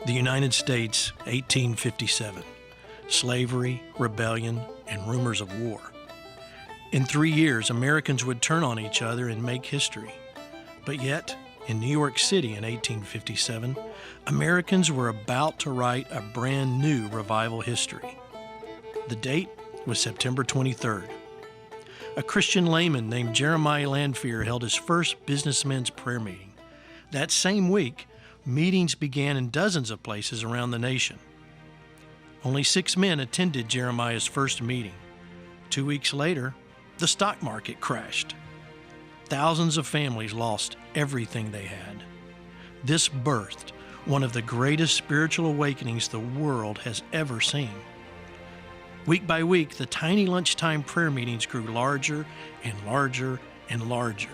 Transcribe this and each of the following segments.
The United States, 1857. Slavery, rebellion, and rumors of war. In 3 years, Americans would turn on each other and make history. But yet, in New York City in 1857, Americans were about to write a brand new revival history. The date was September 23rd. A Christian layman named Jeremiah Lamphere held his first businessmen's prayer meeting. That same week, meetings began in dozens of places around the nation. Only 6 men attended Jeremiah's first meeting. 2 weeks later, the stock market crashed. Thousands of families lost everything they had. This birthed one of the greatest spiritual awakenings the world has ever seen. Week by week, the tiny lunchtime prayer meetings grew larger and larger and larger.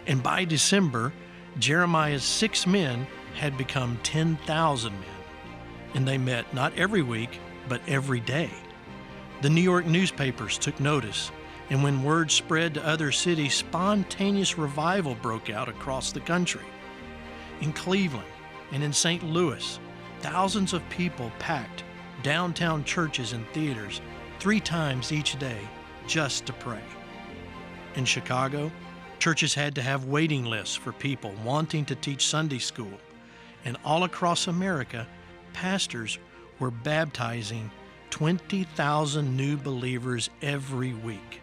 And by December, Jeremiah's 6 men had become 10,000 men. And they met not every week, but every day. The New York newspapers took notice, and when word spread to other cities, spontaneous revival broke out across the country. In Cleveland and in St. Louis, thousands of people packed downtown churches and theaters 3 times each day just to pray. In Chicago, churches had to have waiting lists for people wanting to teach Sunday school. And all across America, pastors were baptizing 20,000 new believers every week.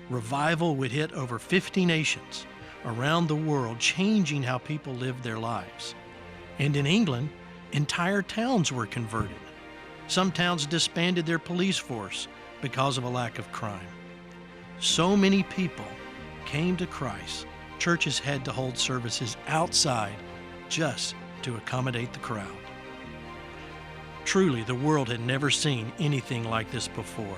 Revival would hit over 50 nations around the world, changing how people lived their lives. And in England, entire towns were converted. Some towns disbanded their police force because of a lack of crime. So many people came to Christ, churches had to hold services outside just to accommodate the crowd. Truly, the world had never seen anything like this before.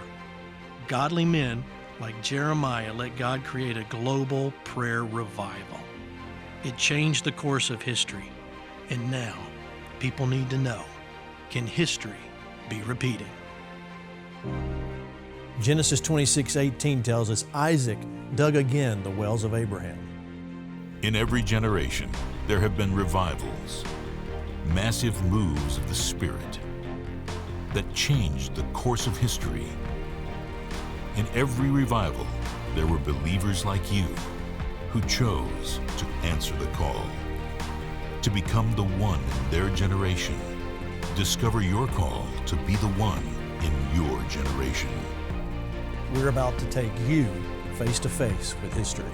Godly men like Jeremiah let God create a global prayer revival. It changed the course of history. And now, people need to know, can history be repeated? Genesis 26:18 tells us Isaac dug again the wells of Abraham. In every generation, there have been revivals, massive moves of the Spirit that changed the course of history. In every revival, there were believers like you who chose to answer the call, to become the one in their generation. Discover your call to be the one in your generation. We're about to take you face to face with history.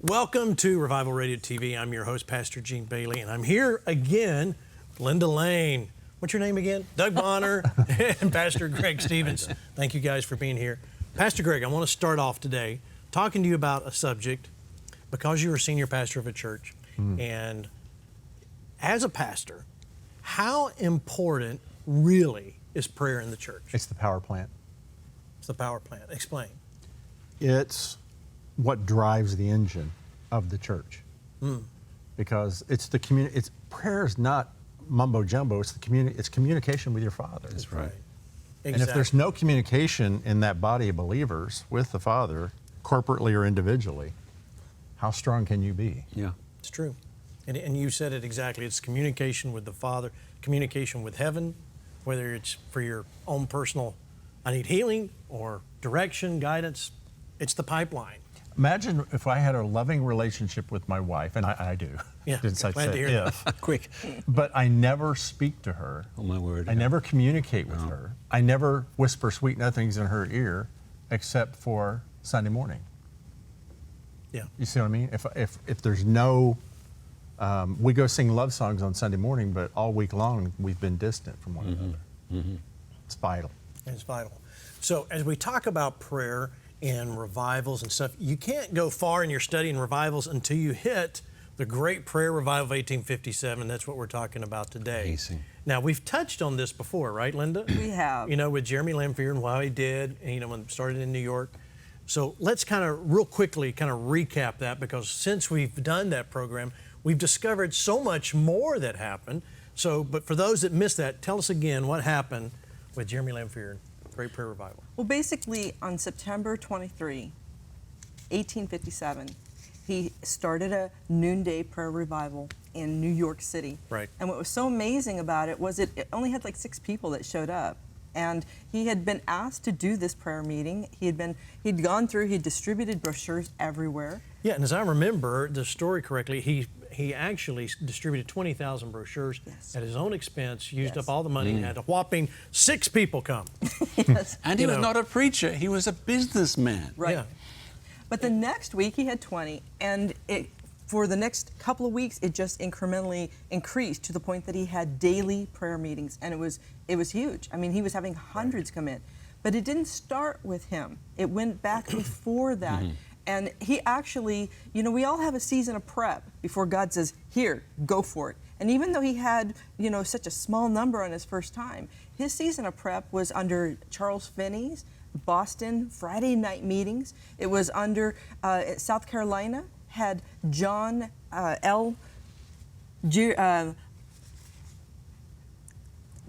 Welcome to Revival Radio TV. I'm your host, Pastor Gene Bailey, and I'm here again, Linda Lane. What's your name again? Doug Bonner and Pastor Greg Stevens. Thank you guys for being here. Pastor Greg, I want to start off today talking to you about a subject because you're a senior pastor of a church. And as a pastor, how important really is prayer in the church? It's the power plant. It's the power plant. Explain. It's what drives the engine of the church. Because it's the prayer is not mumbo jumbo. It's it's communication with your Father. That's right. Exactly. And if there's no communication in that body of believers with the Father, corporately or individually, how strong can you be? Yeah, it's true. And you said it exactly. It's communication with the Father, communication with heaven, whether it's for your own personal, I need healing, or direction, guidance. It's the pipeline. Imagine if I had a loving relationship with my wife, and I do. Yeah, Didn't I glad to say hear if. that. quick. But I never speak to her. Oh, my word. I never communicate with her. I never whisper sweet nothings in her ear, except for Sunday morning. Yeah. You see what I mean? If there's no, we go sing love songs on Sunday morning, but all week long we've been distant from one another. It's vital. It's vital. So as we talk about prayer and revivals and stuff, you can't go far in your study in revivals until you hit the Great Prayer Revival of 1857. That's what we're talking about today. Amazing. Now, we've touched on this before, right, Linda? We have. You know, with Jeremy Lamphere and how he did, and, you know, when it started in New York. So let's kind of real quickly kind of recap that, because since we've done that program, we've discovered so much more that happened. So, but for those that missed that, tell us again what happened with Jeremy Lamphere, Great Prayer Revival. Well, basically, on September 23, 1857, he started a noonday prayer revival in New York City. Right. And what was so amazing about it was it only had like 6 people that showed up. And he had been asked to do this prayer meeting. He'd gone through, he distributed brochures everywhere. Yeah, and as I remember the story correctly, he actually distributed 20,000 brochures Yes. at his own expense, used Yes. up all the money, and had a whopping 6 people come. Yes. And he You was know. not a preacher, he was a businessman. Right. Yeah. But the next week he had 20, and for the next couple of weeks it just incrementally increased to the point that he had daily prayer meetings, and it was huge. I mean, he was having hundreds come in. But it didn't start with him. It went back before that. And he actually, we all have a season of prep before God says, here, go for it. And even though he had, such a small number on his first time, his season of prep was under Charles Finney's Boston Friday night meetings. It was under South Carolina, had John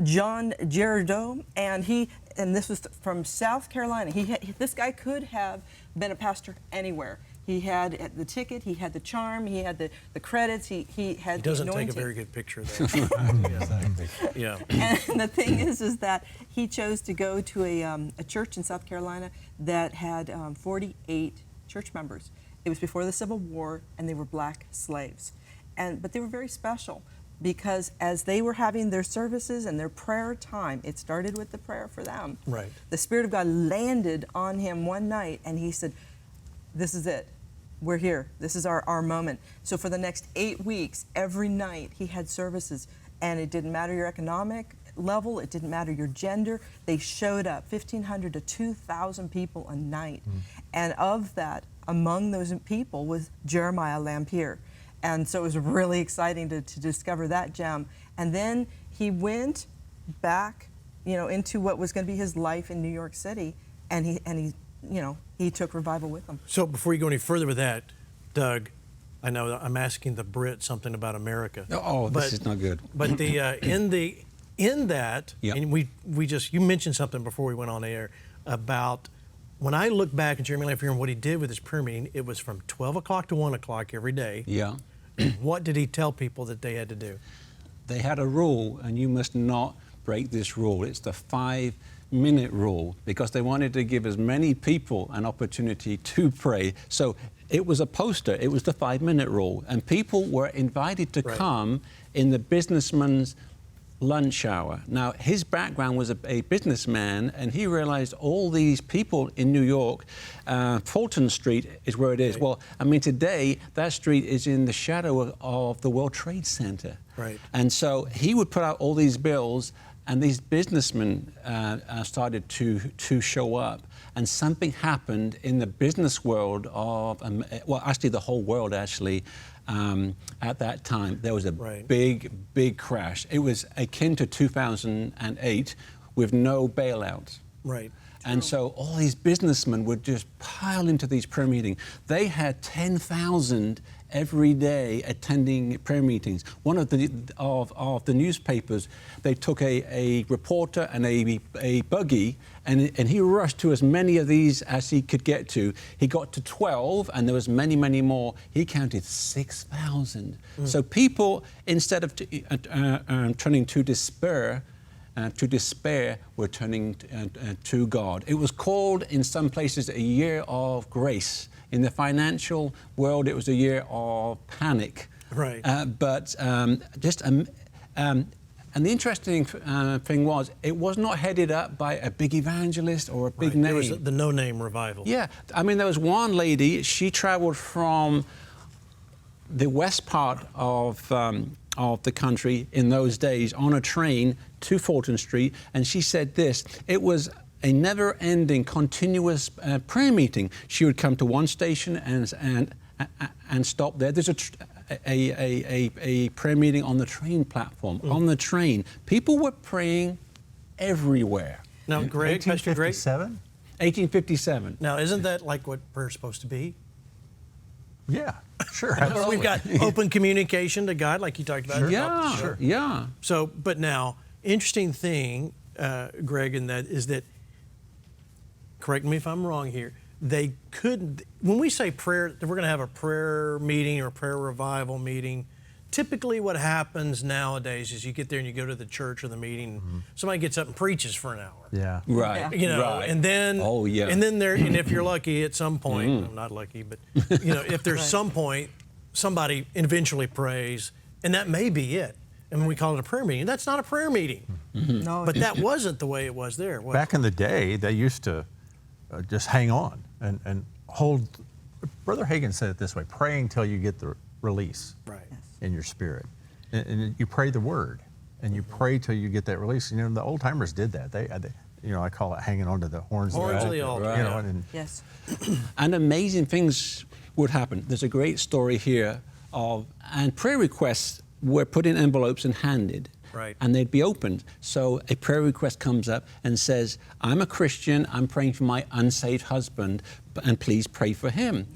John Girardeau, and this was from South Carolina. This guy could have been a pastor anywhere. He had the ticket, he had the charm, he had the credits, he had He doesn't the take anointing. a very good picture there. Yeah. And the thing is that he chose to go to a church in South Carolina that had 48 church members. It was before the Civil War, and they were black slaves. But they were very special because as they were having their services and their prayer time, it started with the prayer for them. Right. The Spirit of God landed on him one night, and he said, this is it. We're here. This is our moment. So for the next 8 weeks, every night he had services, and it didn't matter your economic level, it didn't matter your gender. They showed up, 1,500 to 2,000 people a night. And of that, among those people was Jeremiah Lamphere. And so it was really exciting to discover that gem. And then he went back, into what was going to be his life in New York City, and he took revival with him. So before you go any further with that, Doug, I know I'm asking the Brit something about America. Oh, this is not good. But in that, Yep. and you mentioned something before we went on air about when I look back at Jeremy Lamphere and what he did with his prayer meeting, it was from 12 o'clock to 1 o'clock every day. Yeah. What did he tell people that they had to do? They had a rule, and you must not break this rule. It's the 5-minute rule, because they wanted to give as many people an opportunity to pray. So it was a poster. It was the 5-minute rule, and people were invited to Right. come in the businessman's lunch hour. Now, his background was a businessman, and he realized all these people in New York, Fulton Street is where it is. Right. Well, I mean, today, that street is in the shadow of the World Trade Center. Right. And so he would put out all these bills, and these businessmen started to show up. And something happened in the business world of, well, actually the whole world, actually, at that time. There was a Right. big crash. It was akin to 2008 with no bailouts. Right. And so all these businessmen would just pile into these prayer meetings. They had 10,000 every day attending prayer meetings. One of the newspapers, they took a reporter and a buggy, and he rushed to as many of these as he could get to. He got to 12, and there was many more. He counted 6,000. So people, instead of turning to despair, were turning to God. It was called in some places a year of grace. In the financial world, it was a year of panic. Right. And the interesting thing was, it was not headed up by a big evangelist or a big Right. name. There was the no-name revival. Yeah, I mean, there was one lady, she traveled from the west part of the country in those days on a train to Fulton Street, and she said this: it was a never-ending, continuous prayer meeting. She would come to one station and stop there. There's a prayer meeting on the train platform. On the train, people were praying everywhere. Now, Greg, Pastor Greg, 1857? 1857. now isn't that like what prayer's supposed to be? Yeah, sure. We've got open communication to God, like you talked about. Yeah, Sure. yeah. So, but now, interesting thing, Greg, in that is that, correct me if I'm wrong here, they couldn't. When we say prayer, we're going to have a prayer meeting or a prayer revival meeting. Typically what happens nowadays is you get there and you go to the church or the meeting, somebody gets up and preaches for an hour. Yeah. Right. You know, right. and then, and then and if you're lucky at some point, I'm not lucky, but you know, if there's some point, somebody eventually prays, and that may be it. And we call it a prayer meeting. That's not a prayer meeting. No, But that wasn't the way it was there. Was Back in the day, they used to just hang on and hold. Brother Hagin said it this way: pray until you get the release Right. in your spirit. And you pray the word, and you pray till you get that release. You know, the old timers did that. They you know, I call it hanging on to the horns of the altar. Right. You know, and yes. And amazing things would happen. There's a great story here and prayer requests were put in envelopes and handed. Right. And they'd be opened. So a prayer request comes up and says, I'm a Christian, I'm praying for my unsaved husband, and please pray for him.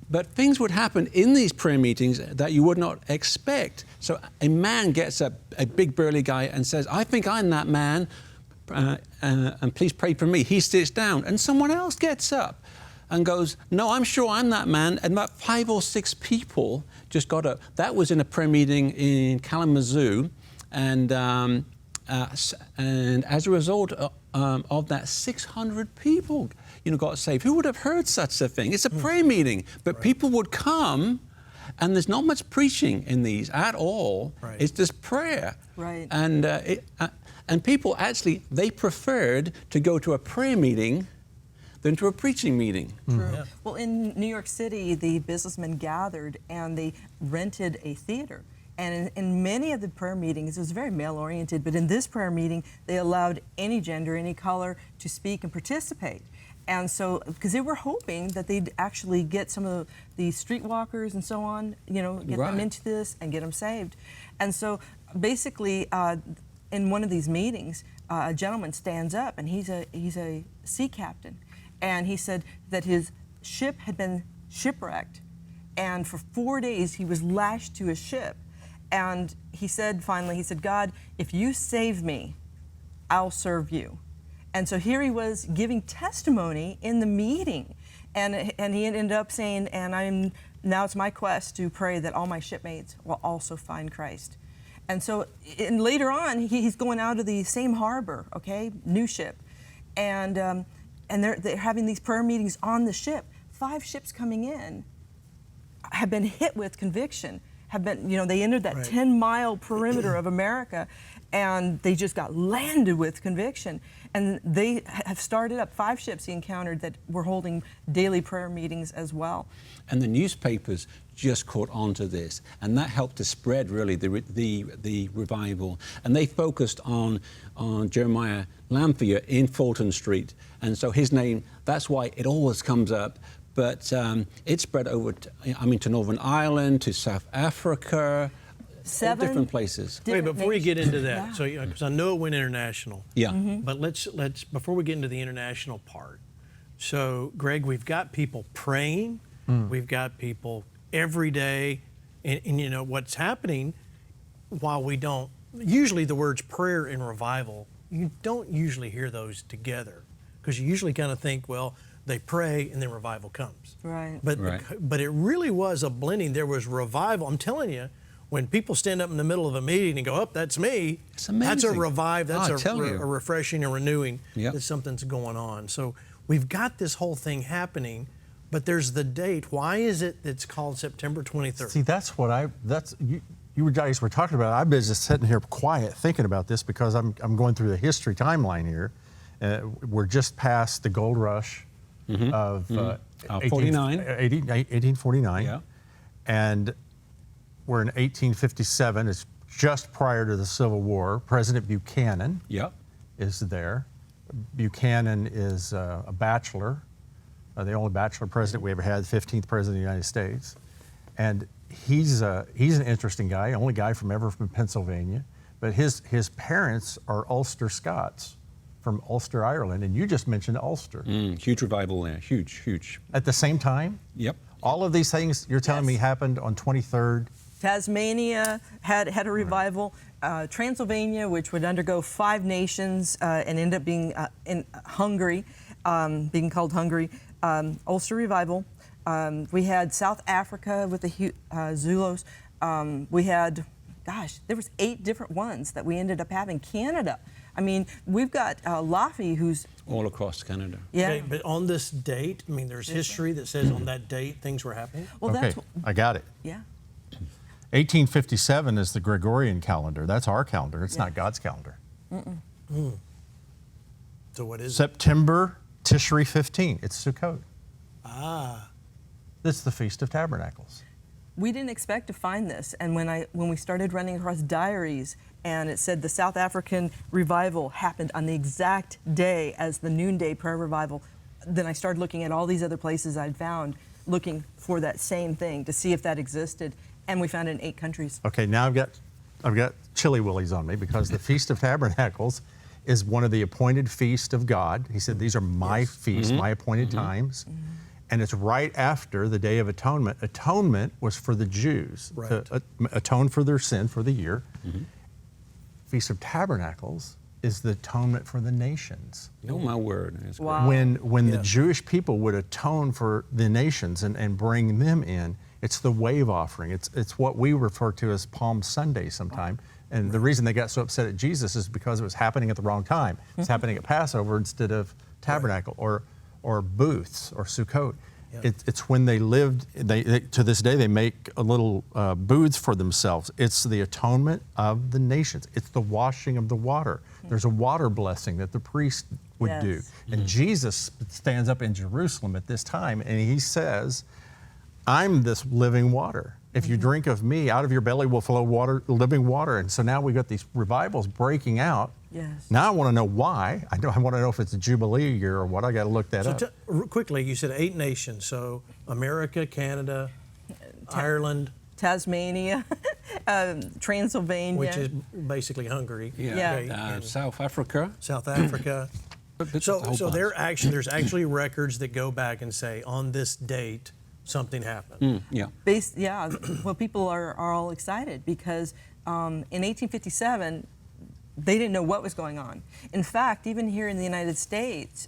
But things would happen in these prayer meetings that you would not expect. So a man gets up, a big burly guy, and says, I think I'm that man, and please pray for me. He sits down, and someone else gets up and goes, no, I'm sure I'm that man. And about 5 or 6 people just got up. That was in a prayer meeting in Kalamazoo. And as a result of that, 600 people, you know, got saved. Who would have heard such a thing? It's a prayer meeting, but people would come, and there's not much preaching in these at all. Right. It's just prayer. Right. And people actually, they preferred to go to a prayer meeting than to a preaching meeting. True. Yeah. Well, in New York City, the businessmen gathered and they rented a theater. And in many of the prayer meetings, it was very male-oriented, but in this prayer meeting, they allowed any gender, any color to speak and participate. And so, because they were hoping that they'd actually get some of the streetwalkers and so on, you know, get them into this and get them saved. And so, basically, in one of these meetings, a gentleman stands up, and he's a sea captain, and he said that his ship had been shipwrecked, and for 4 days he was lashed to his ship. And he said, finally, God, if you save me, I'll serve you. And so here he was giving testimony in the meeting. And he ended up saying, now it's my quest to pray that all my shipmates will also find Christ. And so later on, he's going out of the same harbor, okay, new ship. And they're having these prayer meetings on the ship. 5 ships coming in have been hit with conviction. They entered that 10-mile perimeter of America, and they just got landed with conviction. And they have started up 5 ships he encountered that were holding daily prayer meetings as well. And the newspapers just caught on to this, and that helped to spread really the revival. And they focused on Jeremiah Lamphere in Fulton Street, and so his name, that's why it always comes up. But it spread over, to Northern Ireland, to South Africa, 7 all different places. Wait, before you get into that, Yeah. so because I know it went international. Yeah. But let's before we get into the international part. So, Greg, we've got people praying. We've got people every day, and you know what's happening. While we don't usually the words prayer and revival, you don't usually hear those together because you usually kind of think, well, they pray and then revival comes. Right. But it really was a blending. There was revival. I'm telling you, when people stand up in the middle of a meeting and go, "Oh, that's me," It's amazing. that's a revive. That's a refreshing, a renewing. Yep. That something's going on. So we've got this whole thing happening, but there's the date. Why is it it's called September 23rd? See, you guys were talking about it. I've been just sitting here quiet thinking about this because I'm going through the history timeline here. We're just past the gold rush of 1849. Yeah. And we're in 1857. It's just prior to the Civil War. President Buchanan is there. Buchanan is a bachelor, the only bachelor president we ever had, the 15th president of the United States. And he's an interesting guy, only guy from Pennsylvania. But his parents are Ulster Scots from Ulster, Ireland. And you just mentioned Ulster. Huge revival there, huge. At the same time? Yep. All of these things you're telling me happened on 23rd? Tasmania had a revival. Transylvania, which would undergo 5 nations and end up being in Hungary, being called Hungary. Ulster Revival. We had South Africa with the Zulus. We had, gosh, there was 8 different ones that we ended up having. Canada. I mean, we've got Lamphere, who's all across Canada. yeah. Okay, but on this date, I mean, there's history that says on that date things were happening. Well, Okay, that's I got it. yeah. 1857 is the Gregorian calendar. That's our calendar. It's not God's calendar. So what is it? September Tishri 15. It's Sukkot. Ah, It's the Feast of Tabernacles. We didn't expect to find this, and when we started running across diaries, and it said the South African revival happened on the exact day as the noonday prayer revival, then I started looking at all these other places I'd found, looking for that same thing to see if that existed, and we found it in 8 countries. Okay, now I've got chili willies on me because the Feast of Tabernacles is one of the appointed feasts of God. He said, these are my feasts, my appointed times. And it's right after the Day of Atonement. Atonement was for the Jews Right. to atone for their sin for the year. Feast of Tabernacles is the atonement for the nations. Oh, my word. That's great. Wow. When the Yeah. Jewish people would atone for the nations and bring them in, it's the wave offering. It's what we refer to as Palm Sunday sometime. And the reason they got so upset at Jesus is because it was happening at the wrong time. It's happening at Passover instead of tabernacle or booths or Sukkot. Yeah. It's when they lived, they to this day they make a little booths for themselves. It's the atonement of the nations. It's the washing of the water. There's a water blessing that the priest would do. Yes. And Jesus stands up in Jerusalem at this time and he says, I'm this living water. If you drink of me, out of your belly will flow water, living water. And so now we've got these revivals breaking out. Yes. Now I want to know why. I want to know if it's a Jubilee year or what. I got to look that so up. quickly, you said 8 nations. So America, Canada, Ireland, Tasmania, Transylvania. which is basically Hungary. Yeah. okay, and South Africa. South Africa. But the So whole bunch. there's actually records that go back and say on this date something happened. Yeah. Well, people are all excited because in 1857, they didn't know what was going on. In fact, even here in the United States,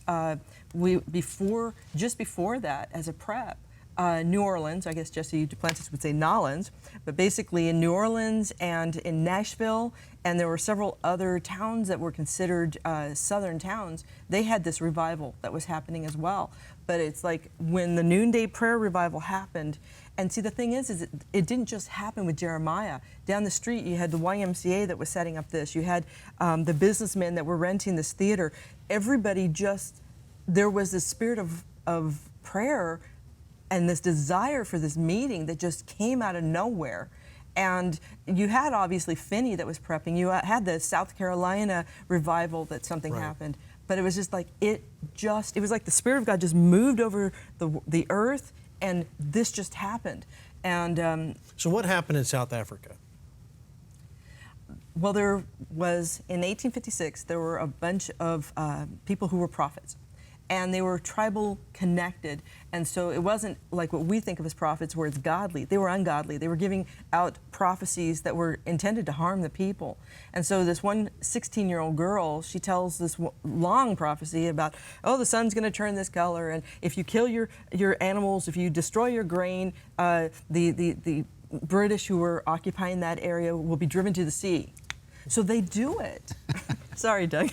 just before that, as a prep, New Orleans, I guess Jesse Duplantis would say Nolans, but basically in New Orleans and in Nashville, and there were several other towns that were considered southern towns, they had this revival that was happening as well. But it's like when the noonday prayer revival happened, and see the thing is it didn't just happen with Jeremiah. Down the street you had the YMCA that was setting up this, you had the businessmen that were renting this theater. Everybody there was this spirit of prayer and this desire for this meeting that just came out of nowhere. And you had obviously Finney that was prepping. You had the South Carolina revival that something happened. But it was just like, it was like the Spirit of God just moved over the earth and this just happened. And So what happened in South Africa? well, there was, in 1856, there were a bunch of people who were prophets. And they were tribal connected. And so it wasn't like what we think of as prophets where it's godly. They were ungodly. They were giving out prophecies that were intended to harm the people. And so this one 16-year-old girl, she tells this long prophecy about, oh, the sun's going to turn this color. And if you kill your animals, if you destroy your grain, the British who were occupying that area will be driven to the sea. So they do it. Sorry, Doug.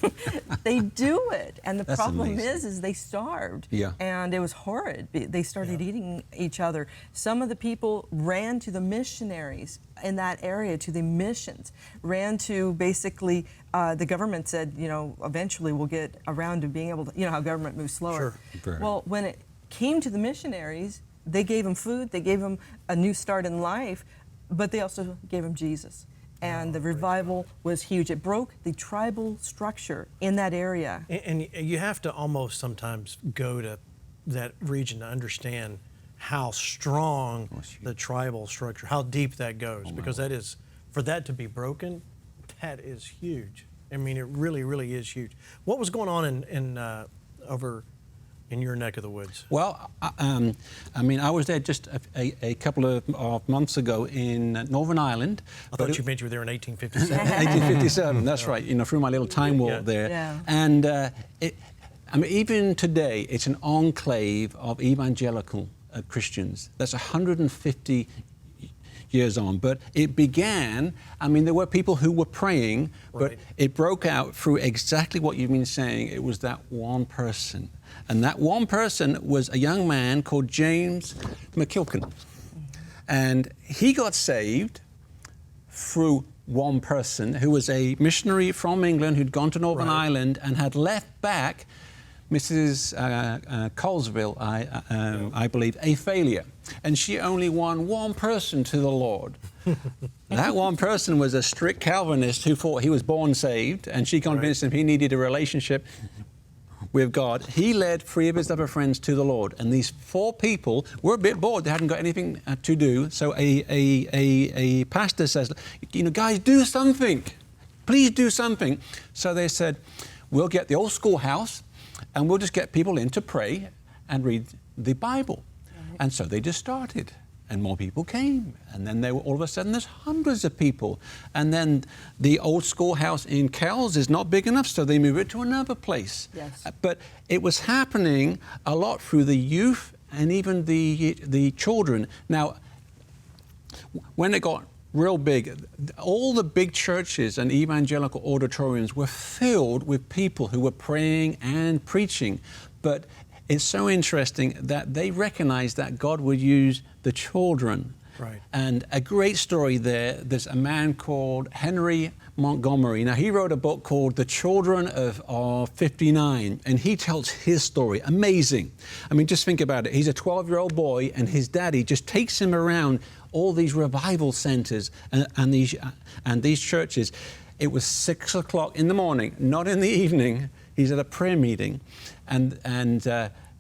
They do it. And the That's problem amazing. is they starved. Yeah. And it was horrid. They started eating each other. Some of the people ran to the missionaries in that area, to the missions, ran to basically, the government said, eventually we'll get around to being able to, how government moves slower. Sure. Well, when it came to the missionaries, they gave them food, they gave them a new start in life, but they also gave them Jesus. And the revival was huge. It broke the tribal structure in that area. And you have to almost sometimes go to that region to understand how strong the tribal structure, how deep that goes, because that is, for that to be broken, that is huge. I mean, it really, really is huge. What was going on over in your neck of the woods? Well, I was there just a couple of months ago in Northern Ireland. I thought you meant you were there in 1857. 1857, that's right, through my little time walk there. Yeah. And I mean, even today, it's an enclave of evangelical Christians. That's 150 years on. But it began, I mean, there were people who were praying, but Right. it broke out through exactly what you've been saying. It was that one person. And that one person was a young man called James McKilkin. And he got saved through one person who was a missionary from England who'd gone to Northern Right. Ireland and had left back Mrs. Colesville, I believe, a failure. And she only won one person to the Lord. That one person was a strict Calvinist who thought he was born saved, and she convinced him he needed a relationship with God. He led 3 of his other friends to the Lord. And these 4 people were a bit bored. They hadn't got anything to do. So a pastor says, you know, guys, do something. Please do something. So they said, we'll get the old schoolhouse and we'll just get people in to pray and read the Bible. Right. And so they just started. And more people came. And then all of a sudden there's hundreds of people. And then the old schoolhouse in Kells is not big enough, so they move it to another place. Yes. But it was happening a lot through the youth and even the children. Now, when it got real big, all the big churches and evangelical auditoriums were filled with people who were praying and preaching. But it's so interesting that they recognized that God would use the children. Right. And a great story there's a man called Henry Montgomery. Now, he wrote a book called The Children of 59, and he tells his story. Amazing. I mean, just think about it. He's a 12-year-old boy, and his daddy just takes him around all these revival centers and these churches. It was 6 o'clock in the morning, not in the evening. He's at a prayer meeting, and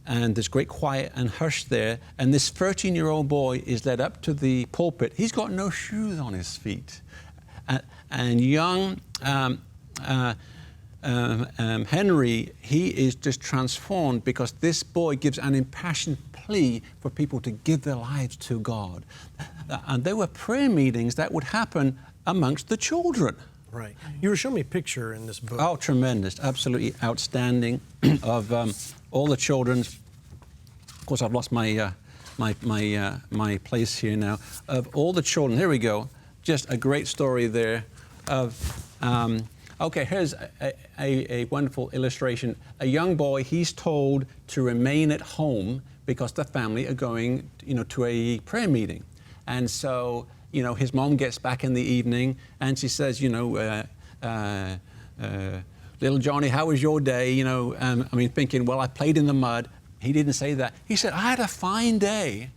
there's great quiet and hush there. And this 13-year-old boy is led up to the pulpit. He's got no shoes on his feet. And young Henry, he is just transformed because this boy gives an impassioned plea for people to give their lives to God. And there were prayer meetings that would happen amongst the children. Right. You were showing me a picture in this book. Oh, tremendous. Absolutely outstanding of all the children. Of course, I've lost my place here now. Of all the children, here we go. Just a great story there of, okay, here's a wonderful illustration. A young boy, he's told to remain at home because the family are going, to a prayer meeting. And so, his mom gets back in the evening and she says, little Johnny, how was your day? Thinking, well, I played in the mud. He didn't say that. He said, I had a fine day.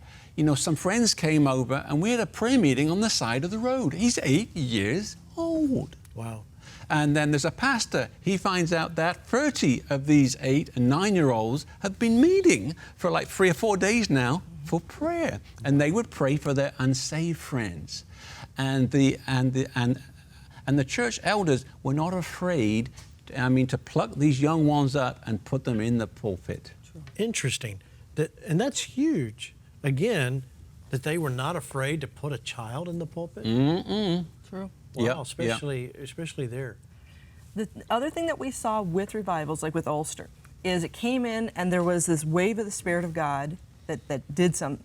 Some friends came over and we had a prayer meeting on the side of the road. He's 8 years old. Wow. And then there's a pastor. He finds out that 30 of these 8 and 9-year-olds have been meeting for like 3 or 4 days now for prayer. And they would pray for their unsaved friends. And the church elders were not afraid, to pluck these young ones up and put them in the pulpit. Interesting. And that's huge. Again, that they were not afraid to put a child in the pulpit. Mm-mm. True. Wow, Yep, especially there. The other thing that we saw with revivals, like with Ulster, is it came in and there was this wave of the Spirit of God that did some,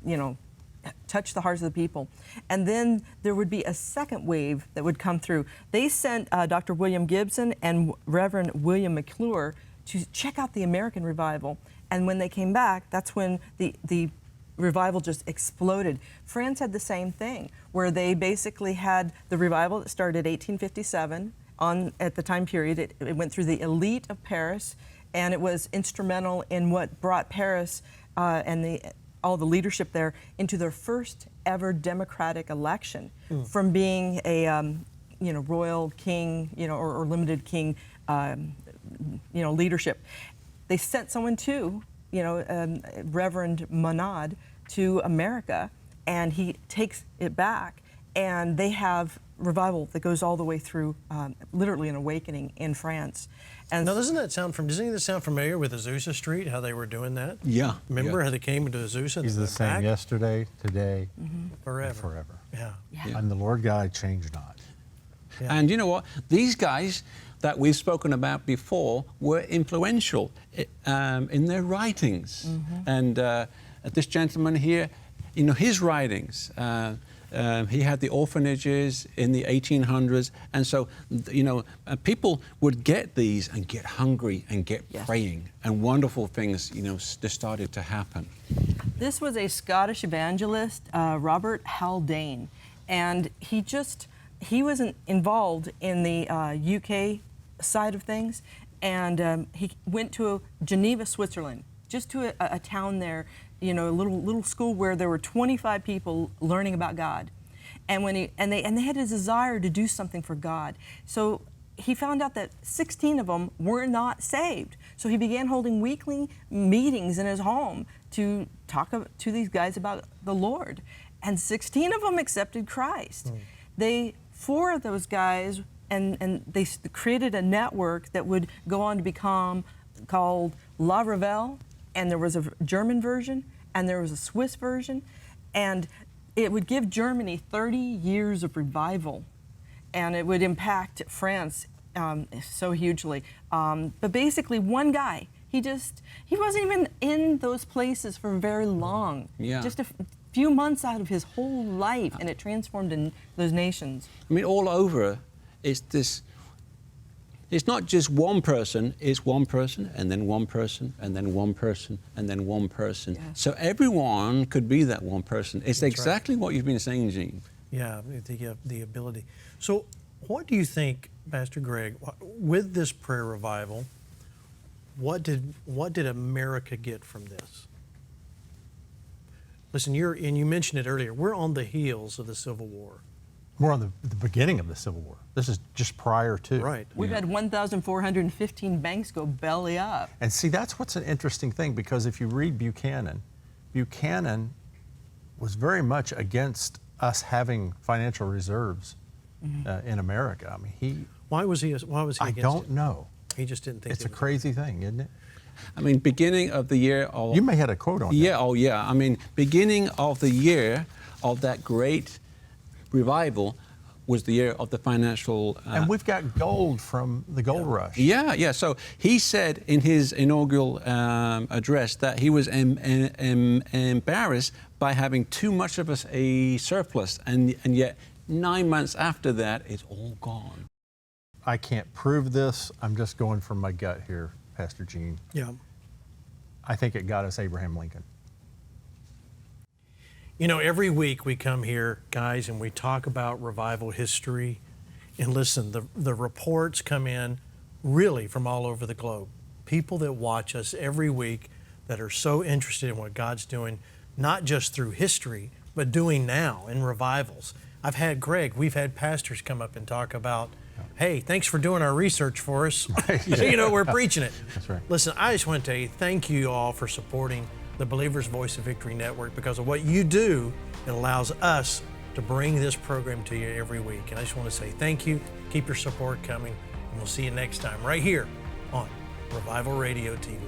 touch the hearts of the people. And then there would be a second wave that would come through. They sent Dr. William Gibson and Reverend William McClure to check out the American revival. And when they came back, that's when the revival just exploded. France had the same thing, where they basically had the revival that started 1857 at the time period. It went through the elite of Paris, and it was instrumental in what brought Paris and all the leadership there into their first ever democratic election, from being a royal king, or limited king, leadership. They sent someone to, Reverend Monod, to America, and he takes it back, and they have revival that goes all the way through, literally an awakening in France. And Now, doesn't any of this sound familiar with Azusa Street, how they were doing that? Yeah. Remember yeah. how they came into Azusa? He's the same back? yesterday, today, Forever. and forever. Yeah. Yeah. And the Lord God changed not. Yeah. And you know what? These guys, that we've spoken about before were influential in their writings. And this gentleman here, you know, his writings, he had the orphanages in the 1800s, and so, you know, people would get these and get hungry and get praying, and wonderful things, you know, just started to happen. This was a Scottish evangelist, Robert Haldane, and he was involved in the UK side of things, and he went to Geneva, Switzerland, just to a town there, you know, a little school where there were 25 people learning about God, and when they had a desire to do something for God. So he found out that 16 of them were not saved. So he began holding weekly meetings in his home to talk to these guys about the Lord, and 16 of them accepted Christ. Four of those guys, and they created a network that would go on to become called La Revel, and there was a German version, and there was a Swiss version, and it would give Germany 30 years of revival, and it would impact France so hugely. But basically, one guy, he wasn't even in those places for very long. Just a few months out of his whole life, and it transformed in those nations. I mean, all over, it's not just one person, it's one person, and then one person, and then one person, and then one person. So everyone could be that one person. It's That's exactly what you've been saying, Gene. Yeah, the ability. So what do you think, Pastor Greg, with this prayer revival, what did America get from this? Listen, you mentioned it earlier, we're on the heels of the Civil War. We're on the beginning of the Civil War. This is just prior to. Right. We've had 1,415 banks go belly up. And see, that's what's an interesting thing, because if you read Buchanan was very much against us having financial reserves in America. I mean, Why was he against I don't know. He just didn't think it's a crazy thing, isn't it? I mean, beginning of the year of... You may have had a quote on that. Yeah, oh yeah. I mean, beginning of the year of that great revival was the year of the financial... and we've got gold from the gold rush. Yeah. So he said in his inaugural address that he was embarrassed by having too much of a surplus, and yet 9 months after that, it's all gone. I can't prove this. I'm just going from my gut here, Pastor Gene. Yeah. I think it got us Abraham Lincoln. You know, every week we come here, guys, and we talk about revival history. And listen, the reports come in really from all over the globe. People that watch us every week that are so interested in what God's doing, not just through history, but doing now in revivals. We've had pastors come up and talk about, hey, thanks for doing our research for us. So, you know, we're preaching it. That's right. Listen, I just want to tell you, thank you all for supporting the Believer's Voice of Victory Network. Because of what you do, it allows us to bring this program to you every week. And I just want to say thank you. Keep your support coming. And we'll see you next time right here on Revival Radio TV.